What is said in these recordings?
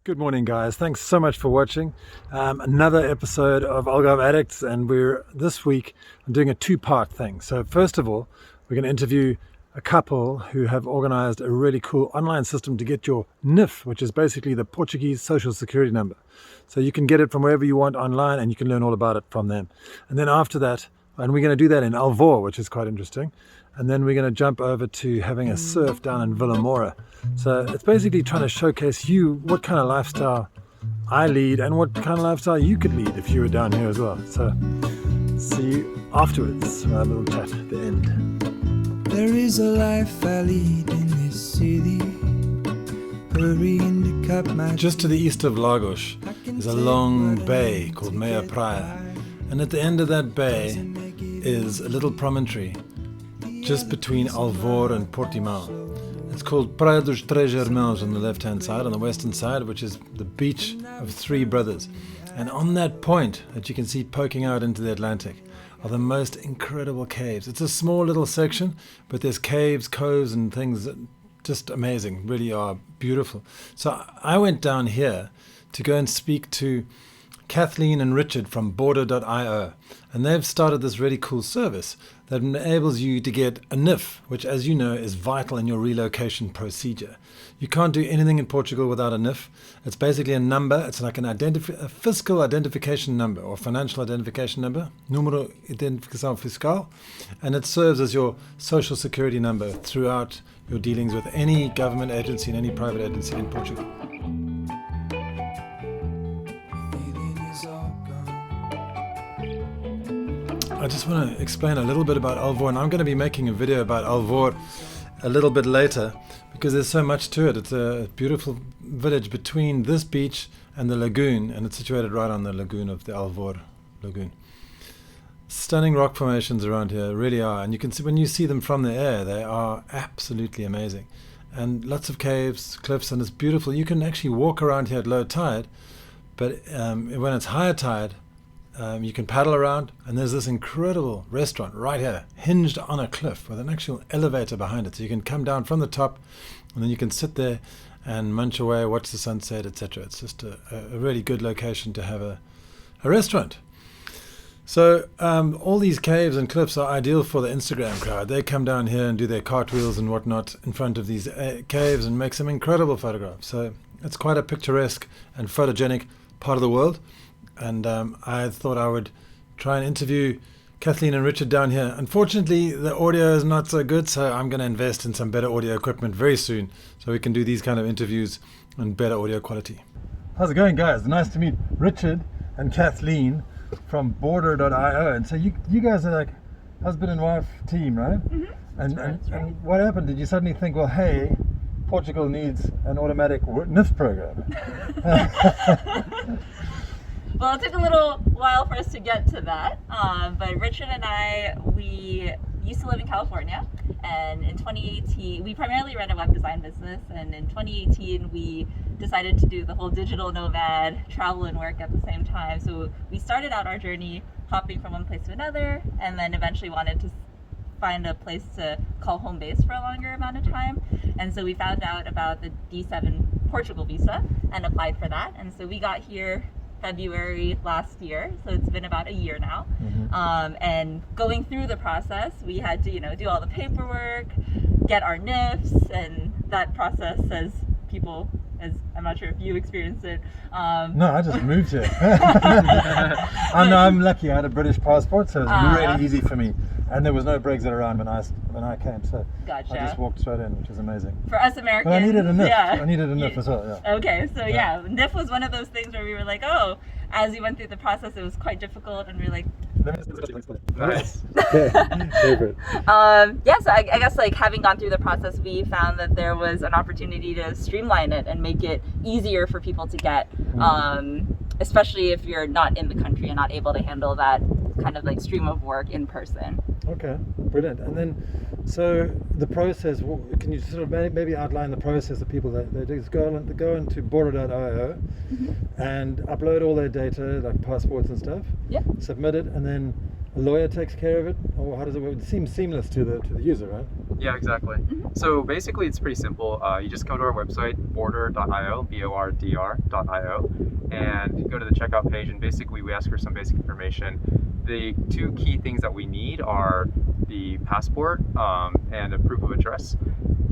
Good morning, guys. Thanks so much for watching another episode of Algarve Addicts, and this week I'm doing a two-part thing. So first of all, we're going to interview a couple who have organized a really cool online system to get your NIF, which is basically the Portuguese social security number. So you can get it from wherever you want online, and you can learn all about it from them. And then after that, and we're going to do that in Alvor, which is quite interesting. And then we're going to jump over to having a surf down in Vilamoura. So it's basically trying to showcase you what kind of lifestyle I lead and what kind of lifestyle you could lead if you were down here as well. So see you afterwards for our little chat at the end. There is a life I lead in this city. Hurrying to cut my Just to the east of Lagos is a long bay called Meia Praia. And at the end of that bay is a little promontory just between Alvor and Portimão. It's called Praia dos Três Irmãos on the left-hand side, on the western side, which is the beach of three brothers. And on that point that you can see poking out into the Atlantic are the most incredible caves. It's a small little section, but there's caves, coves, and things that just amazing, really are beautiful. So I went down here to go and speak to Kathleen and Richard from border.io, and they've started this really cool service that enables you to get a NIF, which, as you know, is vital in your relocation procedure. You can't do anything in Portugal without a NIF. It's basically a number. It's like a fiscal identification number or financial identification number, Numero Identificação Fiscal, and it serves as your social security number throughout your dealings with any government agency and any private agency in Portugal. I just want to explain a little bit about Alvor, and I'm going to be making a video about Alvor a little bit later because there's so much to it. It's a beautiful village between this beach and the lagoon, and it's situated right on the lagoon of the Alvor lagoon. Stunning rock formations around here, really are, and you can see when you see them from the air, they are absolutely amazing. And lots of caves, cliffs, and it's beautiful. You can actually walk around here at low tide, but when it's higher tide, you can paddle around, and there's this incredible restaurant right here, hinged on a cliff with an actual elevator behind it. So you can come down from the top, and then you can sit there and munch away, watch the sunset, etc. It's just a really good location to have a restaurant. So all these caves and cliffs are ideal for the Instagram crowd. They come down here and do their cartwheels and whatnot in front of these caves and make some incredible photographs. So it's quite a picturesque and photogenic part of the world. And I thought I would try and interview Kathleen and Richard down here. Unfortunately, the audio is not so good, so I'm going to invest in some better audio equipment very soon so we can do these kind of interviews in better audio quality. How's it going, guys? Nice to meet Richard and Kathleen from border.io. And so you guys are like husband and wife team, right? Mm-hmm. And what happened? Did you suddenly think, well, hey, Portugal needs an automatic NIF program? Well, it took a little while for us to get to that, but Richard and I, we used to live in California, and in 2018, we primarily ran a web design business, and in 2018, we decided to do the whole digital nomad, travel and work at the same time. So we started out our journey hopping from one place to another, and then eventually wanted to find a place to call home base for a longer amount of time. And so we found out about the D7 Portugal visa and applied for that. And so we got here February last year, so it's been about a year now. Mm-hmm. And going through the process, we had to do all the paperwork, get our NIFs, and that process, as people, as I'm not sure if you experienced it. No, I just moved here. I'm lucky. I had a British passport, so it was really easy for me. And there was no Brexit around when I came, so gotcha. I just walked straight in, which is amazing. For us Americans, but I needed a NIF. Yeah. I needed a NIF as well. Yeah. Okay, so yeah, NIF was one of those things where we were like, oh, as we went through the process, it was quite difficult, and we were like, nice. Okay. Favorite. So I guess like having gone through the process, we found that there was an opportunity to streamline it and make it easier for people to get, especially if you're not in the country and not able to handle that kind of like stream of work in person. Okay, brilliant. And then, so the process, can you sort of maybe outline the process of people that they just go into border.io and upload all their data, like passports and stuff, yeah, submit it, and then a lawyer takes care of it, or how does it work? It seems seamless to the user, right? Yeah, exactly. So basically, it's pretty simple. You just come to our website, border.io, BORDR.io, and go to the checkout page. And basically, we ask for some basic information. The two key things that we need are the passport and a proof of address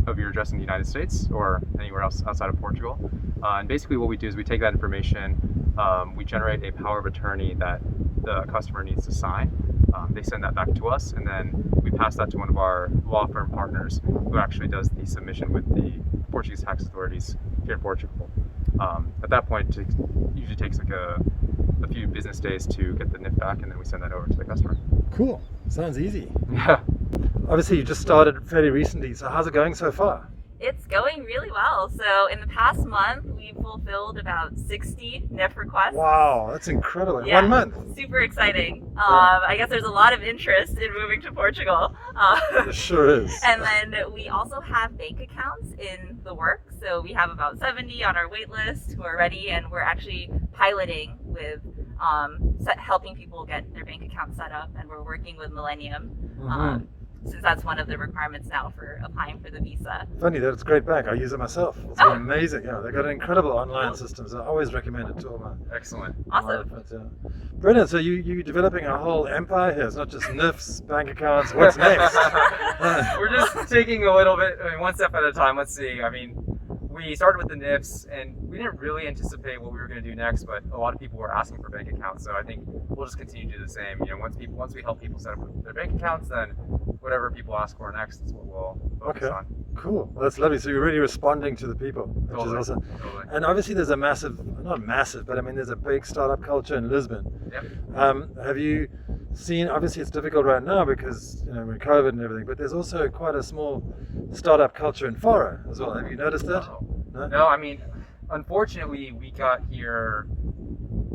of your address in the United States or anywhere else outside of Portugal. And basically, what we do is we take that information, we generate a power of attorney that the customer needs to sign. They send that back to us, and then we pass that to one of our law firm partners who actually does the submission with the Portuguese tax authorities here in Portugal. At that point, it usually takes like a few business days to get the NIF back, and then we send that over to the customer. Cool. Sounds easy. Yeah. Obviously, you just started fairly recently, so how's it going so far? It's going really well. So in the past month, we've fulfilled about 60 NIF requests. Wow, that's incredible. In Yeah, 1 month. super exciting. I guess there's a lot of interest in moving to Portugal. It sure is. And then we also have bank accounts in the works. So we have about 70 on our wait list who are ready, and we're actually piloting with helping people get their bank account set up, and we're working with Millennium. Since that's one of the requirements now for applying for the visa. Funny, that's a great bank. I use it myself. It's been amazing. Yeah, they've got an incredible online system. So I always recommend it to all my. Excellent. Awesome. Brilliant. So you're developing a whole empire here. It's not just NIFs, bank accounts. What's next? We're just taking a little bit, one step at a time. Let's see. I mean, we started with the NIFs, and we didn't really anticipate what we were going to do next, but a lot of people were asking for bank accounts, so I think we'll just continue to do the same. Once we help people set up their bank accounts, then whatever people ask for next is what we'll focus on. Cool. Well, that's lovely. So you're really responding to the people, which is awesome. Totally. And obviously there's not massive, but I mean there's a big startup culture in Lisbon. Yep. Have you seen, obviously it's difficult right now because with COVID and everything, but there's also quite a small startup culture in Faro as well. Have you noticed that? No, I mean, unfortunately we got here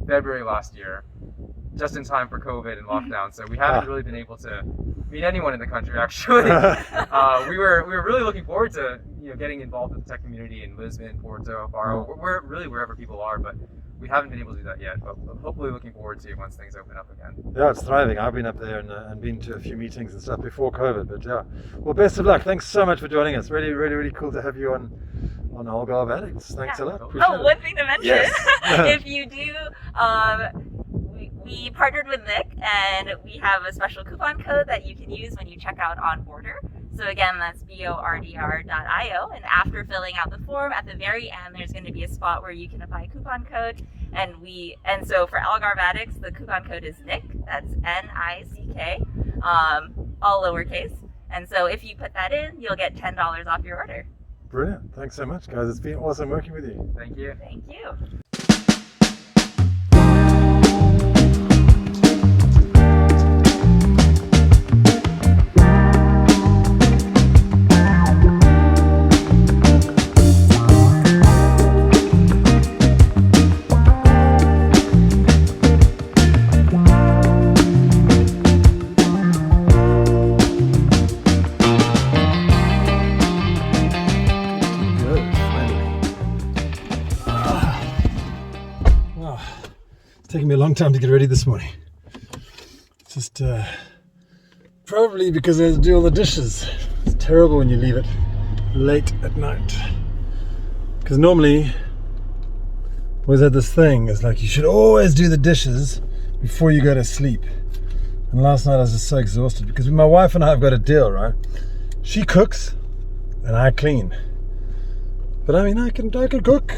February last year, just in time for COVID and lockdown, so we haven't really been able to meet anyone in the country actually. We were really looking forward to getting involved with the tech community in Lisbon, Porto, Faro, we're really wherever people are, but we haven't been able to do that yet, but hopefully looking forward to it once things open up again. Yeah, it's thriving. I've been up there and been to a few meetings and stuff before COVID, but yeah. Well, best of luck. Thanks so much for joining us. Really, really, really cool to have you on Algarve Addicts. Thanks a lot. Appreciate it. One thing to mention, Yes. if you do, we partnered with Nick, and we have a special coupon code that you can use when you check out on Border. So again, that's BORDR.io, and after filling out the form, at the very end, there's going to be a spot where you can apply a coupon code, and so for Algarve Addicts, the coupon code is NICK, that's NICK, all lowercase, and so if you put that in, you'll get $10 off your order. Brilliant. Thanks so much, guys. It's been awesome working with you. Thank you. Thank you. Taking me a long time to get ready this morning. Just probably because I had to do all the dishes. It's terrible when you leave it late at night. Because normally, I always had this thing. It's like you should always do the dishes before you go to sleep. And last night I was just so exhausted because my wife and I have got a deal, right? She cooks and I clean. But I mean, I can cook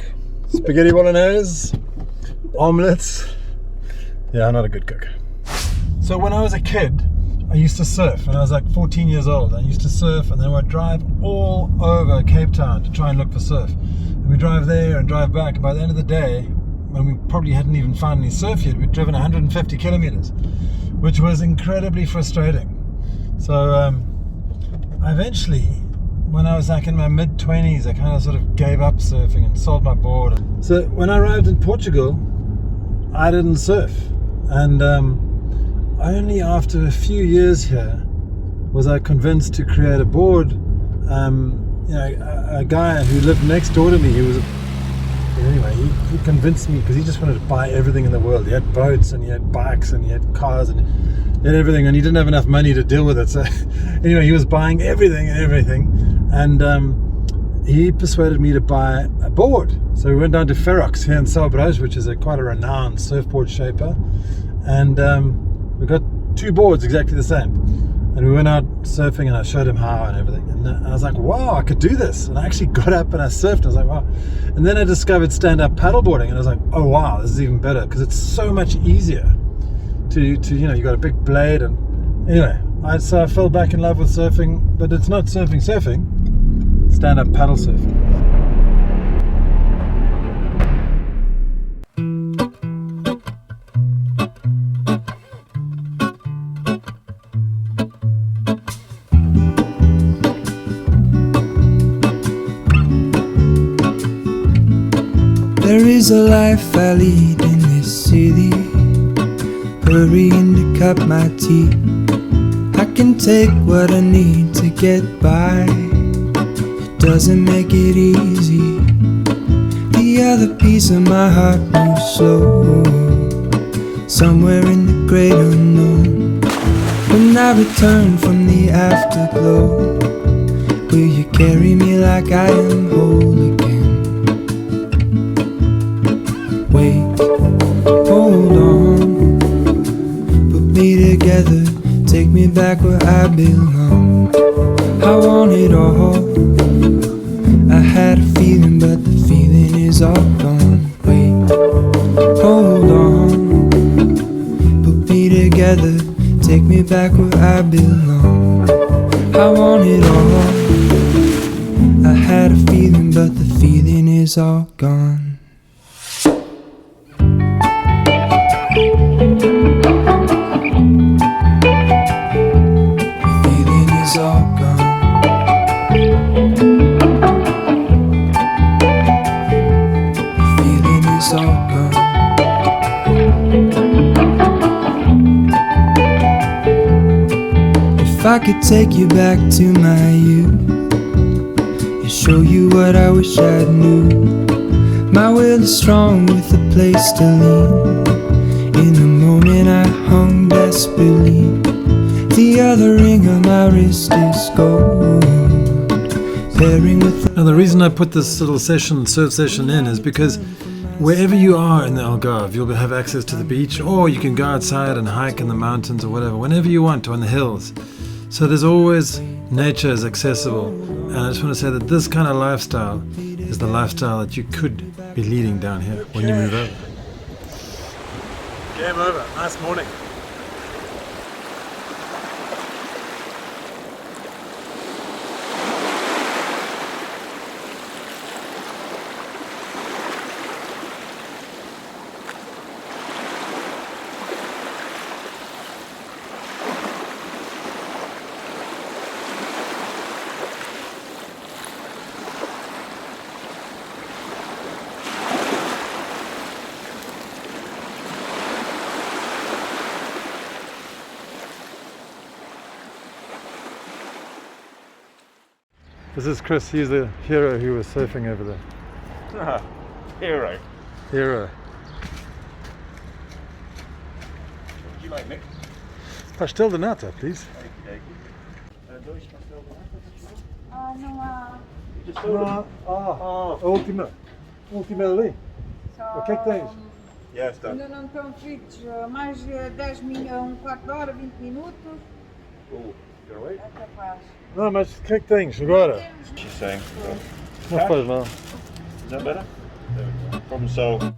spaghetti bolognese, omelets. Yeah, I'm not a good cook. So when I was a kid, I used to surf. When I was like 14 years old, I used to surf, and then I'd drive all over Cape Town to try and look for surf. And we drive there and drive back. And by the end of the day, when we probably hadn't even found any surf yet, we'd driven 150 kilometers, which was incredibly frustrating. So I eventually, when I was like in my mid-20s, I kind of sort of gave up surfing and sold my board. So when I arrived in Portugal, I didn't surf. And only after a few years here was I convinced to create a board. A guy who lived next door to me, he convinced me because he just wanted to buy everything in the world. He had boats and he had bikes and he had cars, and He had everything, and he didn't have enough money to deal with it. So anyway, he was buying everything, and he persuaded me to buy a board. So we went down to Ferox here in Salbraj, which is quite a renowned surfboard shaper, and we got 2 boards exactly the same. And we went out surfing, and I showed him how and everything. And I was like, wow, I could do this. And I actually got up and I surfed. I was like, wow. And then I discovered stand-up paddleboarding, and I was like, oh wow, this is even better, because it's so much easier to you know, you got a big blade. And anyway, so I fell back in love with surfing, but it's not surfing, stand-up paddle surfing. There is a life I lead in this city, hurrying to cut my teeth. I can take what I need to get by, it doesn't make it easy. The other piece of my heart moves slow, somewhere in the great unknown. When I return from the afterglow, will you carry me like I am whole again? Wait, hold on, put me together, take me back where I belong. I want it all, I had a feeling, but the feeling is all gone. Wait, hold on, put me together, take me back where I belong. I want it all, I had a feeling, but the feeling is all gone. If I could take you back to my youth and show you what I wish I knew, my will is strong with a place to lean. In the moment I hung desperately, the other ring on my wrist is gold, pairing with Now the reason I put this little surf session in is because wherever you are in the Algarve, you'll have access to the beach, or you can go outside and hike in the mountains or whatever, whenever you want, or on the hills. So there's always nature is accessible. And I just want to say that this kind of lifestyle is the lifestyle that you could be leading down here when you move over. Game over. Nice morning. This is Chris, he's the hero who was surfing over there. Ah, hero. Hero. Would you like Nick? Pastel de nata, please. Dois pastel de nata? Não há. Última ali. O que é que tens? Yeah, está. Ainda não estão fritos, mais 10 um quarto de hora, 20 minutos. Oh, you're awake? É capaz. Não, mas o que é que tens agora? She's saying. Não faz mal. Is that better? There we go. Problem solved.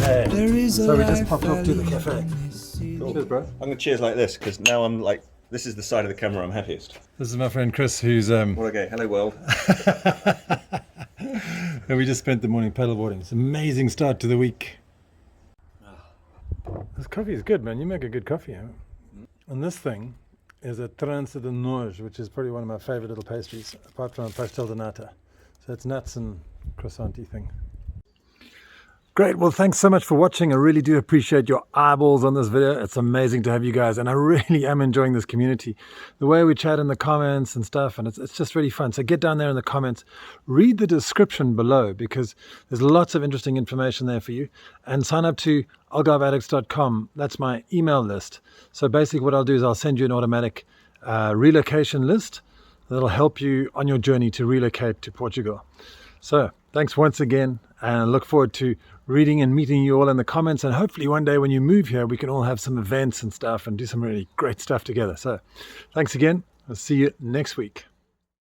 There is a So we just life popped I off to the lead cafe. in this city. Cool. Cheers, bro. I'm going to cheers like this because now I'm like, this is the side of the camera I'm happiest. This is my friend Chris, who's Well, okay, hello world. and we just spent the morning paddleboarding. It's an amazing start to the week. This coffee is good, man. You make a good coffee, huh? And this thing is a trança de noz, which is probably one of my favorite little pastries, apart from a pastel de nata. So it's nuts and croissant-y thing. Great. Well, thanks so much for watching. I really do appreciate your eyeballs on this video. It's amazing to have you guys, and I really am enjoying this community. The way we chat in the comments and stuff, and it's just really fun. So get down there in the comments, read the description below, because there's lots of interesting information there for you, and sign up to algarveaddicts.com. That's my email list. So basically what I'll do is I'll send you an automatic relocation list that'll help you on your journey to relocate to Portugal. So thanks once again, and I look forward to reading and meeting you all in the comments, and hopefully one day when you move here we can all have some events and stuff and do some really great stuff together. So thanks again. I'll see you next week.